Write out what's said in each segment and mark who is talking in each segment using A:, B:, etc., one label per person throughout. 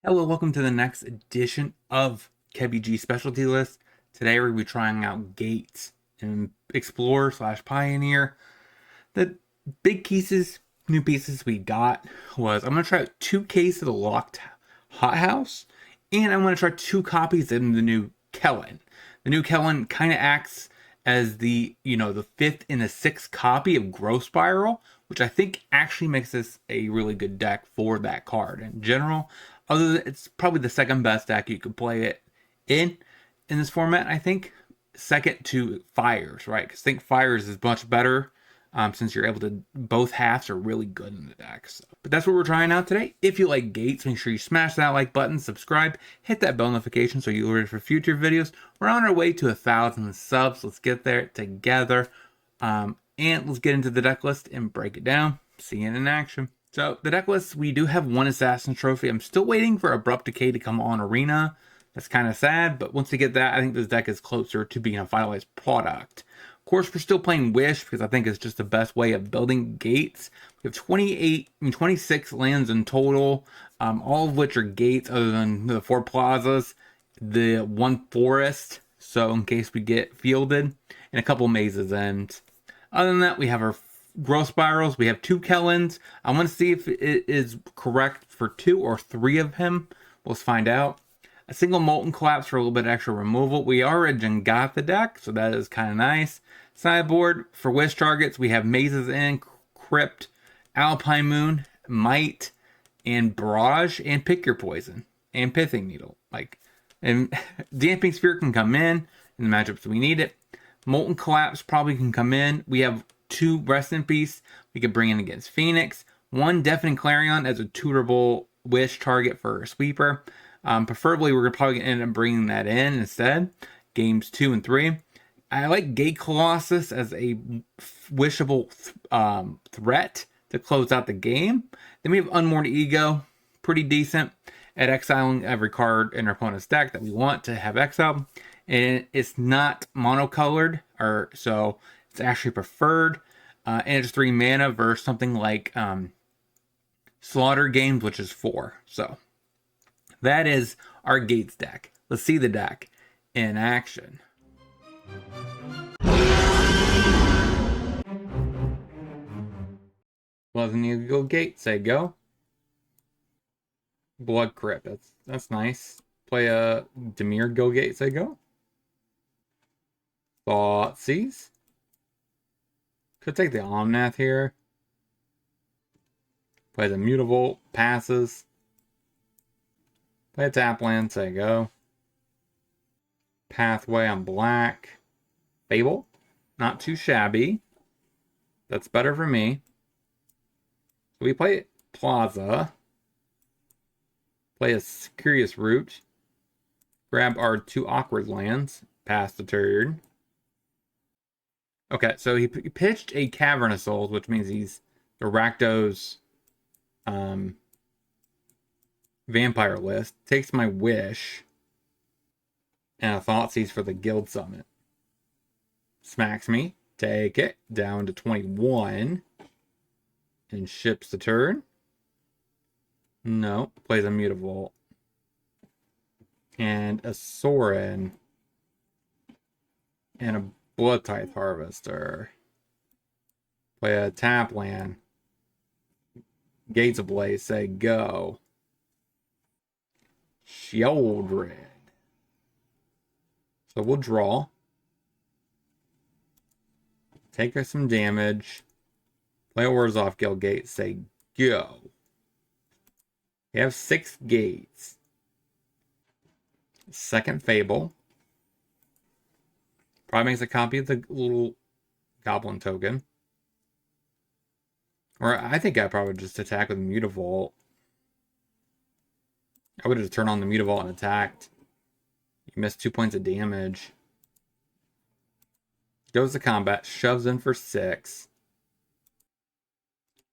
A: Hello, welcome to the next edition of KebbieG Specialty List. Today we're going to be trying out Gates and Explorer slash Pioneer. The big new pieces we got was I'm going to try out 2 cases of the Locked Hothouse, and I'm going to try 2 copies of the new Kellen. The new Kellen kind of acts as the 5th and the 6th copy of Growth Spiral, which I think actually makes this a really good deck for that card in general. Other than it's probably the second best deck you could play it in this format, I think. Second to Fires, right? Because I think Fires is much better since you're able to, both halves are really good in the deck. So. But that's what we're trying out today. If you like Gates, make sure you smash that like button, subscribe, hit that bell notification so you're ready for future videos. We're on our way to 1,000 subs. Let's get there together. And let's get into the deck list and break it down. See it in action. So the deck list, we do have one Assassin Trophy. I'm still waiting for Abrupt Decay to come on Arena. That's kind of sad, but once we get that, I think this deck is closer to being a finalized product. Of course, we're still playing Wish because I think it's just the best way of building Gates. We have 26 lands in total, all of which are Gates other than the 4 plazas, the 1 forest, so in case we get fielded, and a couple mazes. And other than that, we have our Growth Spirals. We have 2 Kellens. I want to see if it is correct for 2 or 3 of him. Let's find out. A single Molten Collapse for a little bit extra removal. We already got the deck, so that is kind of nice. Sideboard, for Wish targets, we have Mazes in, Crypt, Alpine Moon, Might, and Barrage, and Pick Your Poison, and Pithing Needle. And Damping Sphere can come in the matchups we need it. Molten Collapse probably can come in. We have 2 Rest in Peace we could bring in against Phoenix. 1 Deafening Clarion as a tutorable Wish target for a sweeper. Preferably, we're probably going to end up bringing that in instead. Games 2 and 3. I like Gate Colossus as a wishable threat to close out the game. Then we have Unmourned Ego. Pretty decent at exiling every card in our opponent's deck that we want to have exiled. And it's not monocolored, so it's actually preferred. And it's 3 mana versus something like Slaughter Games, which is 4. So that is our Gates deck. Let's see the deck in action. Pleasant Eagle Gate, say go. Blood Crypt, that's nice. Play a Demir Go Gate, say go. Thoughtseize. Could take the Omnath here. Play the Mutavault, passes. Play a tap land, say go. Pathway on black. Fable, not too shabby. That's better for me. So we play Plaza. Play a Curious Root. Grab our 2 awkward lands. Pass the turn. Okay, so he pitched a Cavern of Souls, which means he's the Rakdos vampire list. Takes my Wish. And a Thoughtseize for the Guild Summit. Smacks me. Take it. Down to 21. And ships the turn. No. Plays a Mutavault. And a Sorin. And a Blood Tithe Harvester. Play a tap land. Gates Ablaze, say go. Shieldred. So we'll draw. Take us some damage. Play a Orzhov Guild Gate, say go. We have 6 gates. Second Fable. Probably makes a copy of the little Goblin token. Or I think I probably just attack with Mutavault. I would have just turned on the Mutavault and attacked. You missed 2 points of damage. Goes to combat, shoves in for 6.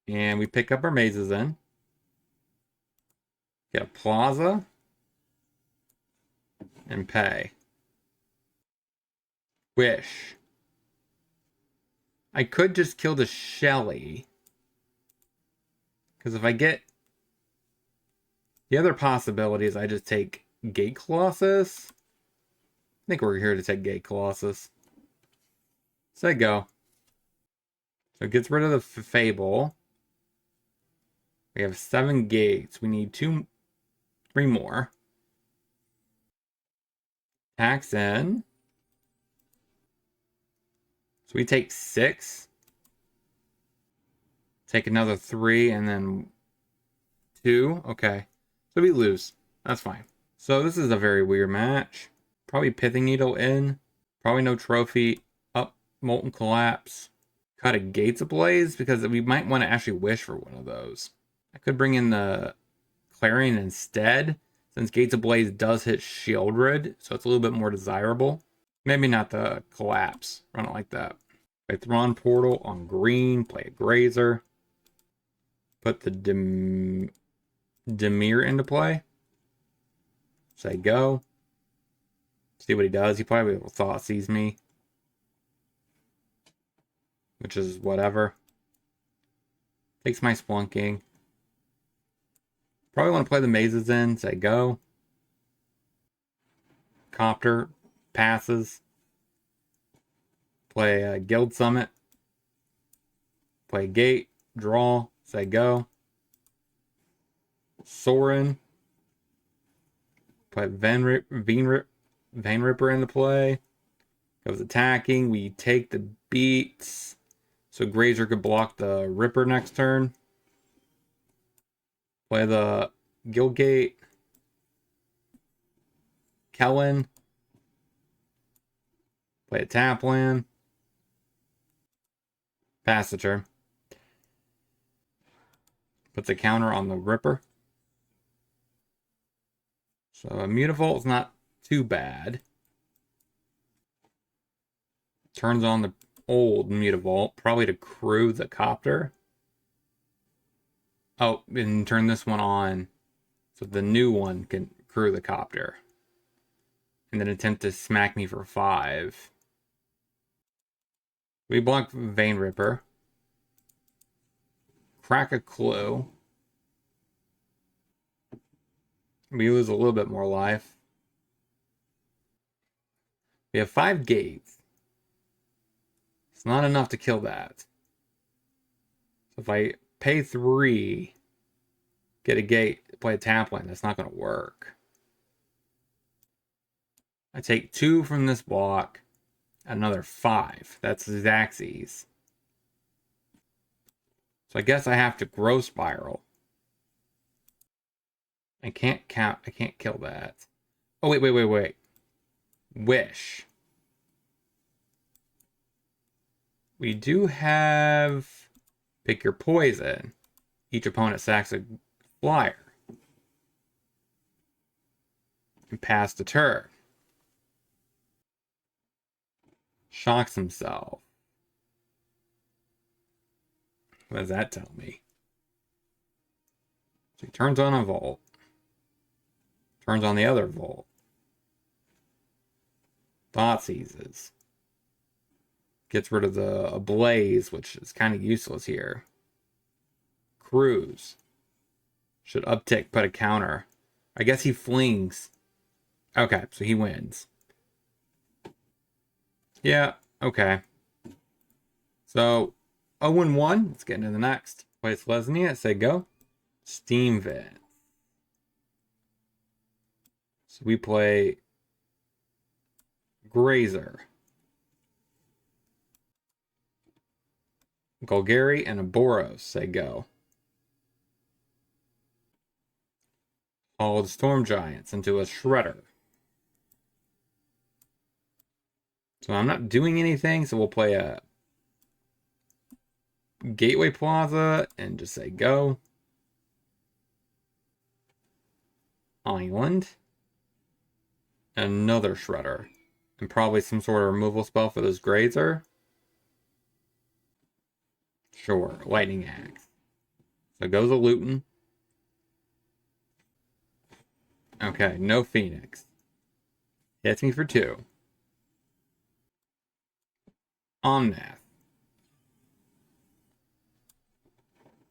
A: And we pick up our mazes in. Get a Plaza. And pay. Wish. I could just kill the Shelly. Because if I get The other possibility is I just take Gate Colossus. I think we're here to take Gate Colossus. Say go. So it gets rid of the Fable. We have 7 gates. We need 3 more. Tax in. So we take 6. Take another 3 and then 2. Okay. So we lose. That's fine. So this is a very weird match. Probably Pithing Needle in. Probably no trophy. Up. Molten Collapse. Cut a Gates Ablaze because we might want to actually wish for one of those. I could bring in the Clarion instead, since Gates Ablaze does hit Shieldred, so it's a little bit more desirable. Maybe not the Collapse. Run it like that. Play Thrawn Portal on green. Play a Grazer. Put the Dimir into play. Say go. See what he does. He probably will Thought Seize me. Which is whatever. Takes my Splunking. Probably want to play the Mazes in. Say go. Copter. Passes. Play Guild Summit. Play Gate. Draw. Say go. Sorin. Play Vein Ripper into play. Goes attacking. We take the beats. So Grazer could block the Ripper next turn. Play the Guildgate. Kellen. Play a tap land. Pass the turn. Puts a counter on the Ripper. So a Mutavault is not too bad. Turns on the old Mutavault, probably to crew the Copter. Oh, and turn this one on so the new one can crew the Copter. And then attempt to smack me for 5. We block Vein Ripper. Crack a Clue. We lose a little bit more life. We have 5 gates. It's not enough to kill that. So if I pay 3, get a gate, play a tap land, that's not going to work. I take 2 from this block, another 5. That's Xaxes. So I guess I have to Growth Spiral. I can't kill that. Oh, wait. Wish. We do have Pick Your Poison. Each opponent sacks a flyer. And pass the turn. Shocks himself. What does that tell me? So he turns on a Volt. Turns on the other Volt. Thought Seizes. Gets rid of the Ablaze, which is kind of useless here. Cruise. Should uptick, put a counter. I guess he flings. Okay, so he wins. Yeah, okay. So, 0-1. Let's get into the next. Play Selesnya, say go. Steam Vent. So we play Grazer. Golgari and a Boros, say go. All the Storm Giants into a Shredder. So I'm not doing anything, so we'll play a Gateway Plaza and just say go. Island. Another Shredder. And probably some sort of removal spell for this Grazer. Sure, Lightning Axe. So goes a Luton. Okay, no Phoenix. Hits me for 2. Omnath.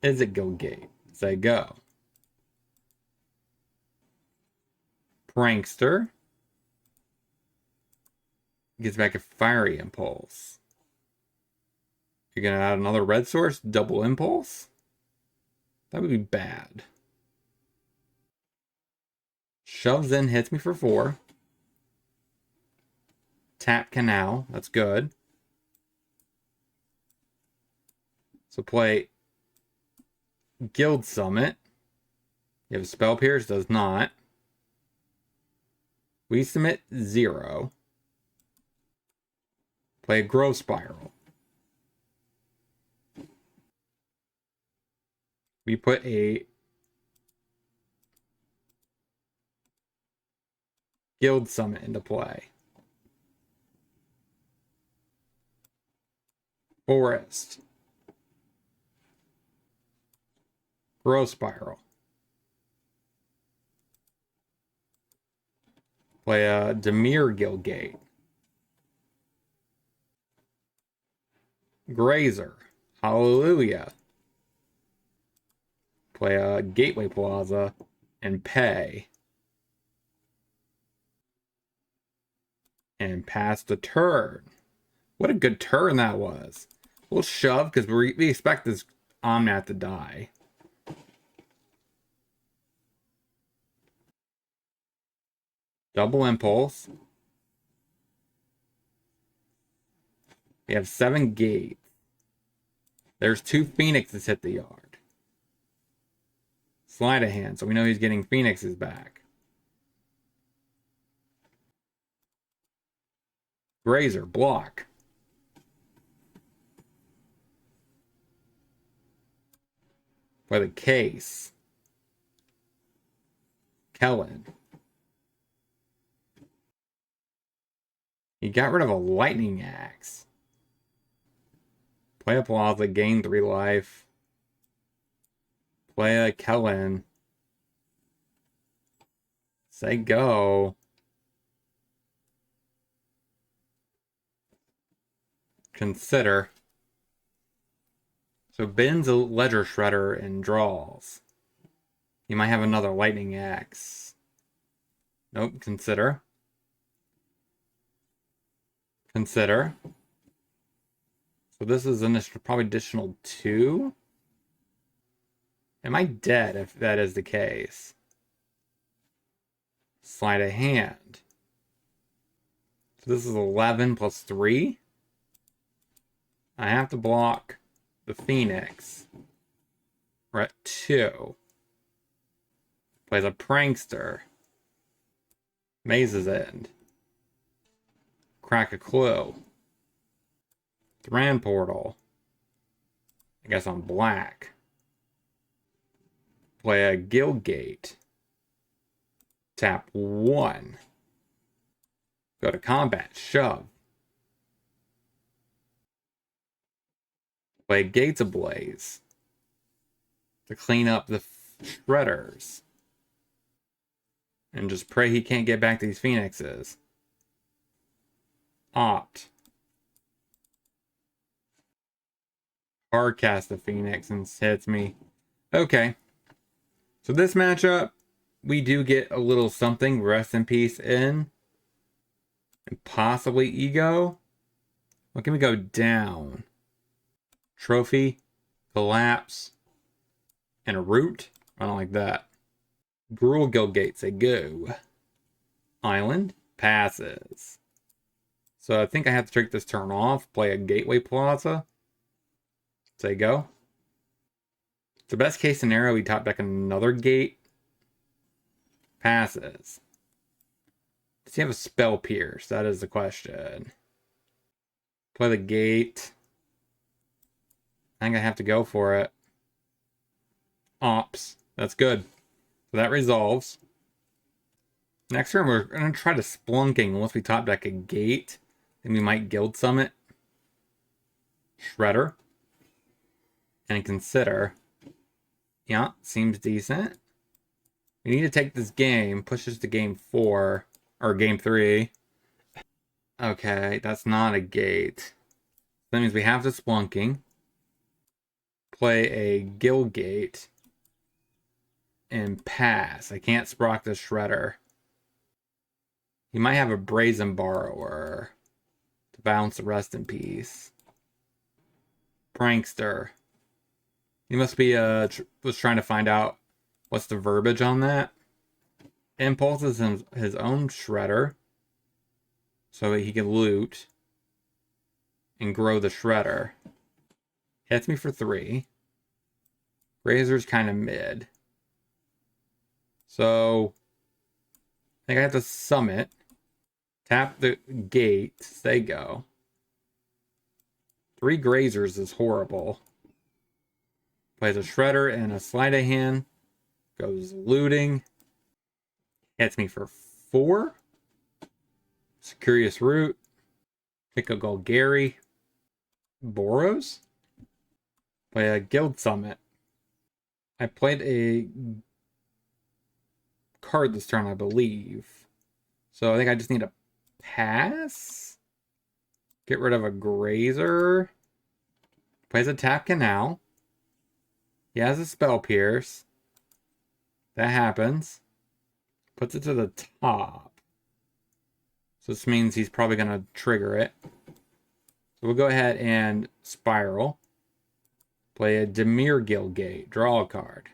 A: Is it Guildgate? Say go. Prankster. Gets back a Fiery Impulse. You're going to add another red source? Double Impulse? That would be bad. Shoves in, hits me for 4. Tap Canal. That's good. So play Guild Summit. You have a Spell Pierce? Does not. We submit 0. Play a Growth Spiral. We put a Guild Summit into play. Forest. Growth Spiral. Play a Demir Guildgate. Grazer. Hallelujah. Play a Gateway Plaza and pay. And pass the turn. What a good turn that was. We'll shove because we expect this Omnath to die. Double Impulse. We have 7 gates. There's 2 Phoenixes hit the yard. Sleight of hand, so we know he's getting Phoenixes back. Grazer, block. By the case. Kellen. He got rid of a lightning axe. Play a Plaza, gain 3 life. Play a Kellen. Say go. Consider. So Ben's a Ledger Shredder and draws. You might have another lightning axe. Nope, consider. Consider. So this is an probably additional 2. Am I dead if that is the case? Sleight of hand. So this is 11 plus 3. I have to block the Phoenix. We're at 2. Plays a Prankster. Maze's End. Crack a Clue. Thran Portal. I guess I'm black. Play a Guildgate. Tap 1. Go to combat. Shove. Play Gates Ablaze. To clean up the Shredders. And just pray he can't get back these Phoenixes. Opt. Hard cast the Phoenix and hits me. Okay. So this matchup, we do get a little something. Rest in peace in. And possibly ego. What can we go down? Trophy. Collapse. And a root. I don't like that. Gruul Guildgate, say go. Island. Passes. So I think I have to take this turn off. Play a Gateway Plaza. Say go. So best case scenario, we top deck another gate. Passes. Does he have a Spell Pierce? That is the question. Play the gate. I think I have to go for it. Ops. That's good. So that resolves. Next turn, we're going to try to Splunking. Once we top deck a gate, then we might Guild Summit. Shredder. And consider. Yeah, seems decent. We need to take this game. Push us to game 4. Or game 3. Okay, that's not a gate. That means we have to Splunking. Play a Guildgate. And pass. I can't Sprock the Shredder. He might have a Brazen Borrower to bounce the Rest in Peace. Prankster. He must be was trying to find out what's the verbiage on that. Impulse is his own shredder, so he can loot and grow the shredder. Hits me for 3. Razor's kind of mid. So I think I have to summit. Tap the gate. They go. 3 Grazers is horrible. Plays a Shredder and a Sleight of Hand. Goes looting. Hits me for 4. It's a Curious Root. Pick a Golgari. Boros. Play a Guild Summit. I played a card this turn, I believe. So I think I just need to pass. Get rid of a Grazer. Plays a Tap Canal. He has a Spell Pierce. That happens. Puts it to the top. So this means he's probably going to trigger it. So we'll go ahead and Spiral. Play a Dimir Gate. Draw a card.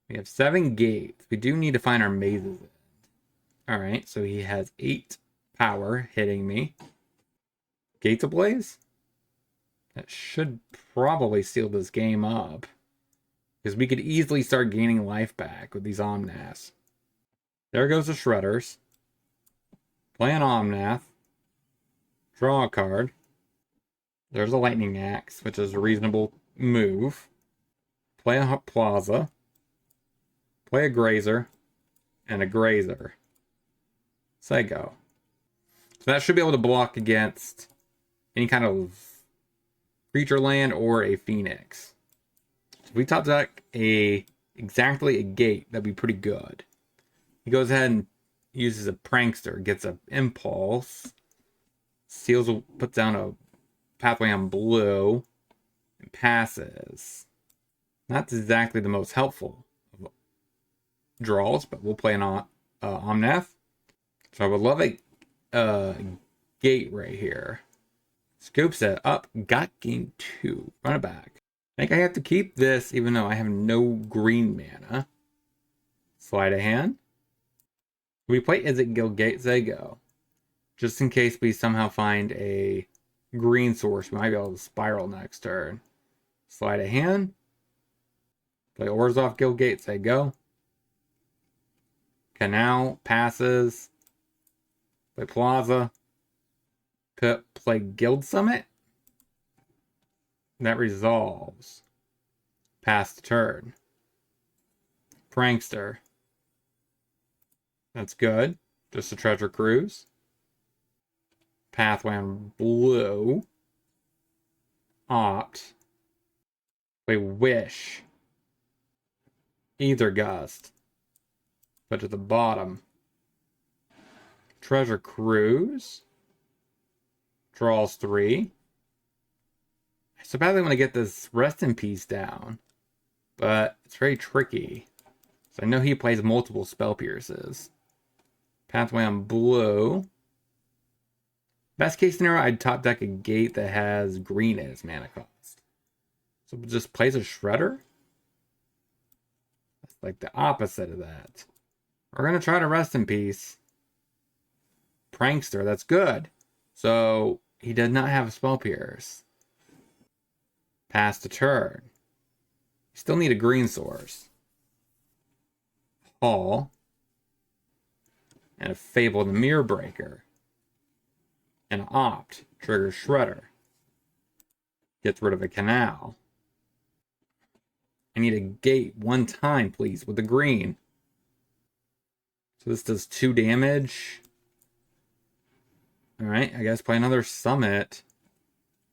A: We have 7 gates. We do need to find our mazes. Alright, so he has 8 power hitting me. Gates Ablaze? That should probably seal this game up. Because we could easily start gaining life back with these Omnaths. There goes the Shredders. Play an Omnath. Draw a card. There's a Lightning Axe, which is a reasonable move. Play a Plaza. Play a Grazer. And a Grazer. So go. So that should be able to block against any kind of creature land or a Phoenix. So if we top deck exactly a gate, that'd be pretty good. He goes ahead and uses a Prankster, gets an Impulse, puts down a Pathway on blue, and passes. Not exactly the most helpful of draws, but we'll play an Omnath. So I would love a gate right here. Scoops it up, got game 2. Run it back. I think I have to keep this even though I have no green mana. Sleight of Hand. We play Is It Gilgate Zago. Just in case we somehow find a green source, we might be able to spiral next turn. Sleight of Hand. Play Orzhov Gilgate Zago. Canal passes. Play Plaza. Play Guild Summit. That resolves. Pass the turn. Prankster. That's good. Just a Treasure Cruise. Pathway on blue. Opt. Play Wish. Ether Gust. Put to the bottom. Treasure Cruise. Draws 3. I so badly want to get this Rest in Peace down. But it's very tricky. So I know he plays multiple Spell Pierces. Pathway on blue. Best case scenario, I'd top deck a gate that has green as mana cost. So it just plays a Shredder? That's like the opposite of that. We're going to try to Rest in Peace. Prankster, that's good. So he did not have a Spell Pierce. Pass the turn. You still need a green source. Hall. And a Fable the Mirror Breaker. And an Opt. Trigger Shredder. Gets rid of a Canal. I need a gate 1 time, please, with the green. So this does 2 damage. Alright, I guess play another Summit.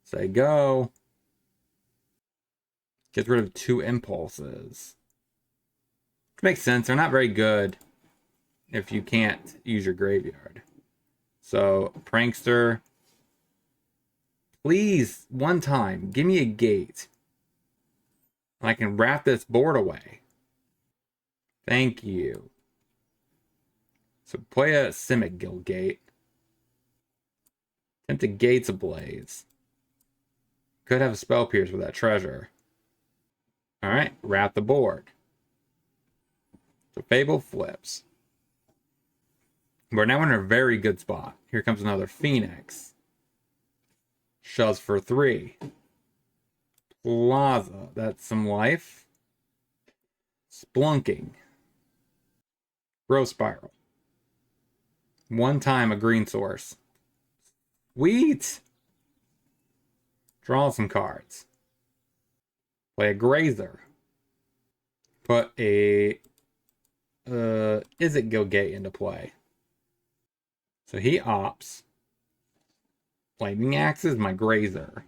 A: Say go. Gets rid of 2 impulses. Which makes sense. They're not very good if you can't use your graveyard. So, Prankster. Please, 1 time, give me a gate. And I can wrap this board away. Thank you. So play a Simic Guildgate. Attempt to Gates Ablaze. Could have a Spell Pierce with that treasure. Alright, wrap the board. So Fable flips. We're now in a very good spot. Here comes another Phoenix. Shoves for 3. Plaza. That's some life. Splunking. Growth Spiral. One time a green source. Sweet! Draw some cards. Play a Grazer. Put a Izzet Guildgate into play. So he opts. Lightning Axe is my Grazer.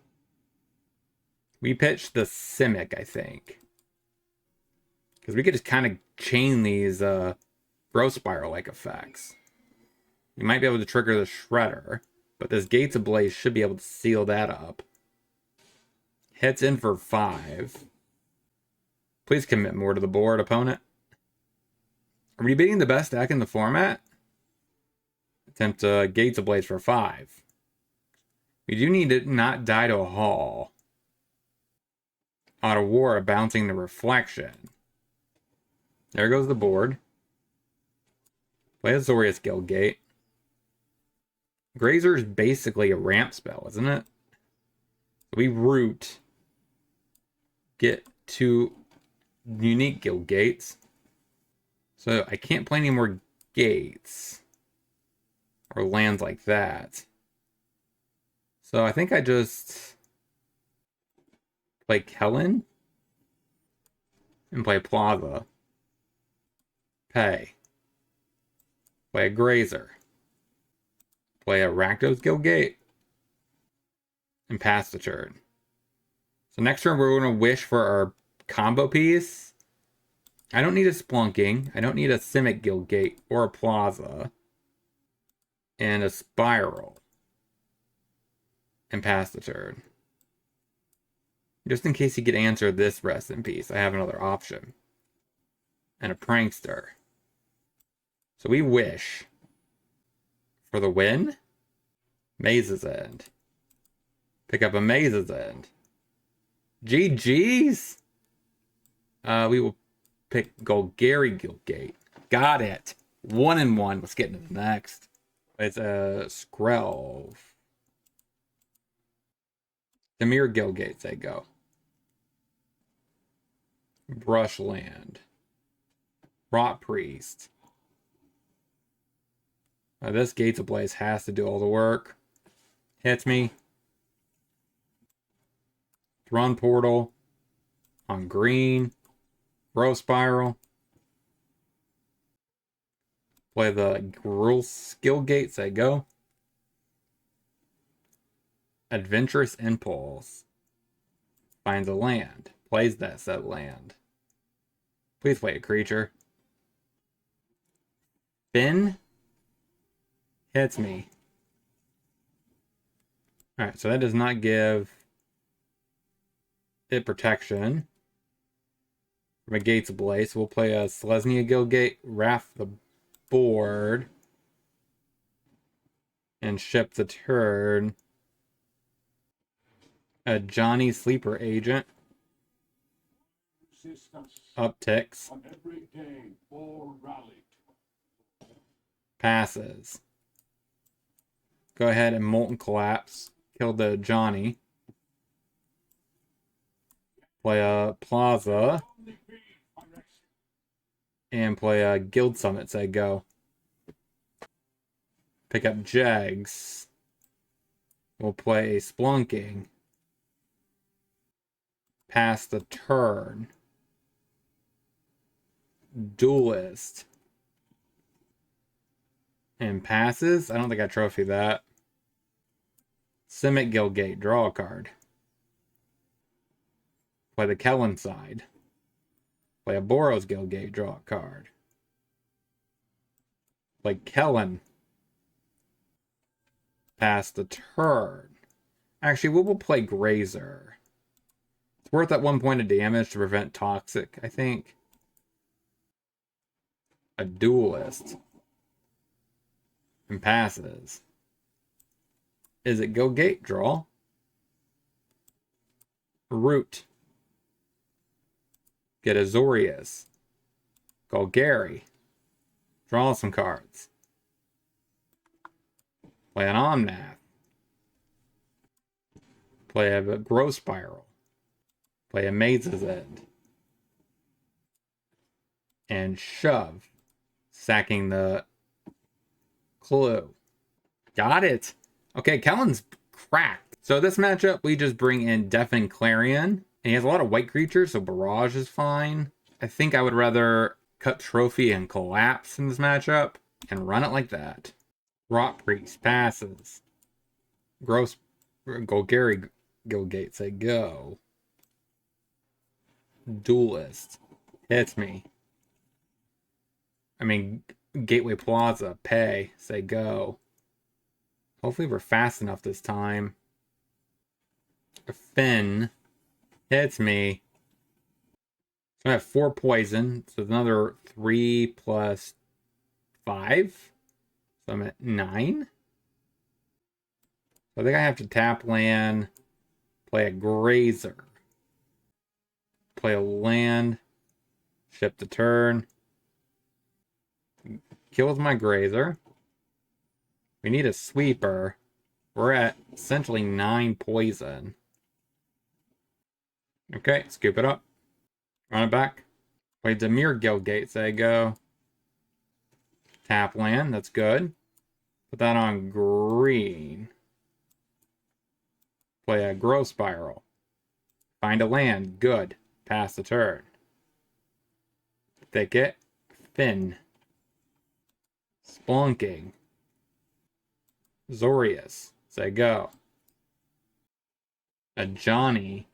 A: We pitched the Simic, I think. Because we could just kind of chain these Growth Spiral-like effects. You might be able to trigger the Shredder, but this Gates Ablaze should be able to seal that up. Hits in for 5. Please commit more to the board, opponent. Are we beating the best deck in the format? Attempt Gates Ablaze for 5. We do need to not die to a Hall. Otawara bouncing the Reflection. There goes the board. Play a Azorius Guildgate. Grazer's basically a ramp spell, isn't it? We root. Get 2 unique Guildgates. So I can't play any more gates. Or lands like that. So I think I just play Kellen. And play Plaza. Pay. Play a Grazer. Play a Rakdos Guildgate. And pass the turn. So next turn we're going to wish for our combo piece. I don't need a Splunking. I don't need a Simic Guildgate or a Plaza. And a Spiral. And pass the turn. Just in case he could answer this rest in peace, I have another option. And a Prankster. So we wish for the win. Maze's End. Pick up a Maze's End. GG's. We will pick Golgari Guildgate. Got it. 1-1. Let's get into the next. It's a Skrelv. Demir Guildgates, they go. Brushland. Rot Priest. This Gates Ablaze has to do all the work. Hits me. Run Portal. On green. Growth Spiral. Play the Gruul Guildgates, they go. Adventurous Impulse. Finds a land. Plays that said land. Please play a creature. Finn. Hits me. Alright, so that does not give it protection from a Gates Ablaze. So we'll play a Selesnya Guildgate, Wrath the board, and ship the turn. A Johnny Sleeper Agent. Upticks. Passes. Go ahead and Molten Collapse. Kill the Johnny. Play a Plaza. And play a Guild Summit, say go. Pick up Jags. We'll play a Splunking. Pass the turn. Duelist. And passes? I don't think I trophy that. Simic Guildgate. Draw a card. Play the Kellen side. Play a Boros Guildgate. Draw a card. Play Kellen. Pass the turn. Actually, we will play Grazer. It's worth that 1 point of damage to prevent Toxic, I think. A Duelist. and passes. Is it go gate draw? Root. Get Azorius. Golgari. Draw some cards. Play an Omnath. Play a Growth Spiral. Play a Maze's End. And shove. Sacking the Clue. Got it. Okay, Kellen's cracked. So this matchup, we just bring in Deafening Clarion. And he has a lot of white creatures, so Barrage is fine. I think I would rather cut Trophy and Collapse in this matchup and run it like that. Rot Priest passes. Gross. Golgari Gilgate say go. Duelist hits me. I mean, Gateway Plaza pay say go. Hopefully we're fast enough this time. Finn hits me. So I have 4 poison. So another 3 plus 5. So I'm at 9. So I think I have to tap land, play a Grazer, play a land, ship the turn, kills my Grazer. We need a sweeper. We're at essentially 9 poison. Okay, scoop it up. Run it back. Play Demir Gilgate, say go. Tap land, that's good. Put that on green. Play a Growth Spiral. Find a land, good. Pass the turn. Thicket, Finn. Splunking. Zorius, say go. A Johnny.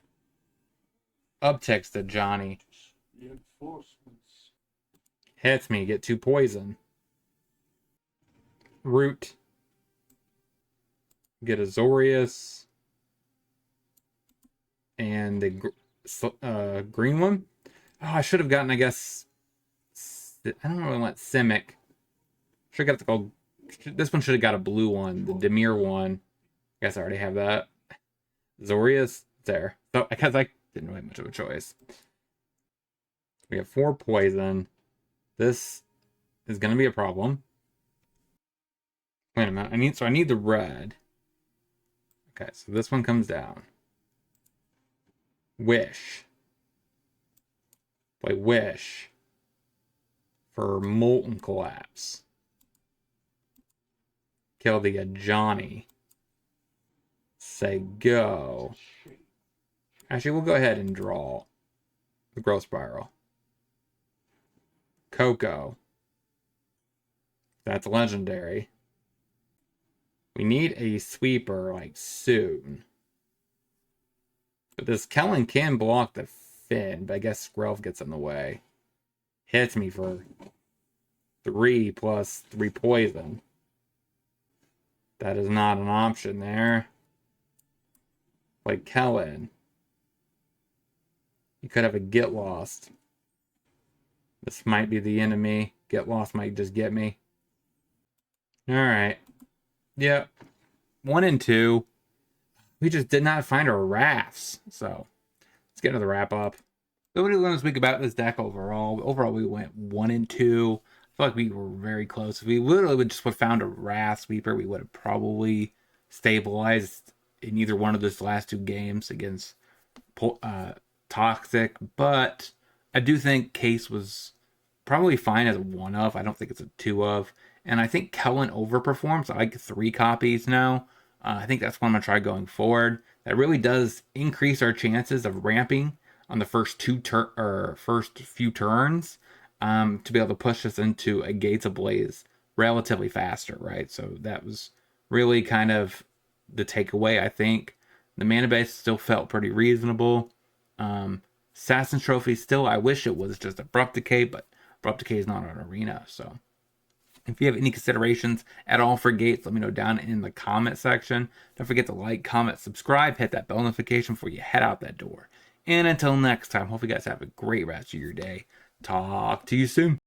A: Upticks to Johnny. Hits me, get 2 poison. Root. Get a Zorius. And the green one. Oh, I should have gotten, I guess. I don't really want Simic. Should have got the gold. This one should have got a blue one. The Demir one. I guess I already have that. Zorius there. So I guess I didn't really have much of a choice. We have 4 poison. This is going to be a problem. Wait a minute. I need the red. Okay, so this one comes down. Wish. Play Wish for Molten Collapse. Kill the Johnny. Say go. Actually, we'll go ahead and draw the Growth Spiral. Coco. That's legendary. We need a sweeper, like, soon. But this Kellen can block the Finn, but I guess Skrelv gets in the way. Hits me for 3 plus 3 poison. That is not an option there. Like Kellen. You could have a Get Lost. This might be the enemy. Get Lost might just get me. Alright. Yep. 1 and 2. We just did not find our rafts. So, let's get into the wrap up. So what do you want to speak about this deck overall? Overall, we went 1 and 2. I feel like we were very close. If we literally would just have found a Wrath Sweeper, we would have probably stabilized in either one of those last 2 games against Toxic. But I do think Case was probably fine as a 1 of. I don't think it's a 2 of. And I think Kellen overperforms. I like 3 copies now. I think that's what I'm going to try going forward. That really does increase our chances of ramping on the first few turns to be able to push us into a Gates Ablaze relatively faster, right? So that was really kind of the takeaway, I think. The mana base still felt pretty reasonable. Assassin's Trophy still, I wish it was just Abrupt Decay, but Abrupt Decay is not an arena, so... If you have any considerations at all for Gates, let me know down in the comment section. Don't forget to like, comment, subscribe, hit that bell notification before you head out that door. And until next time, hope you guys have a great rest of your day. Talk to you soon.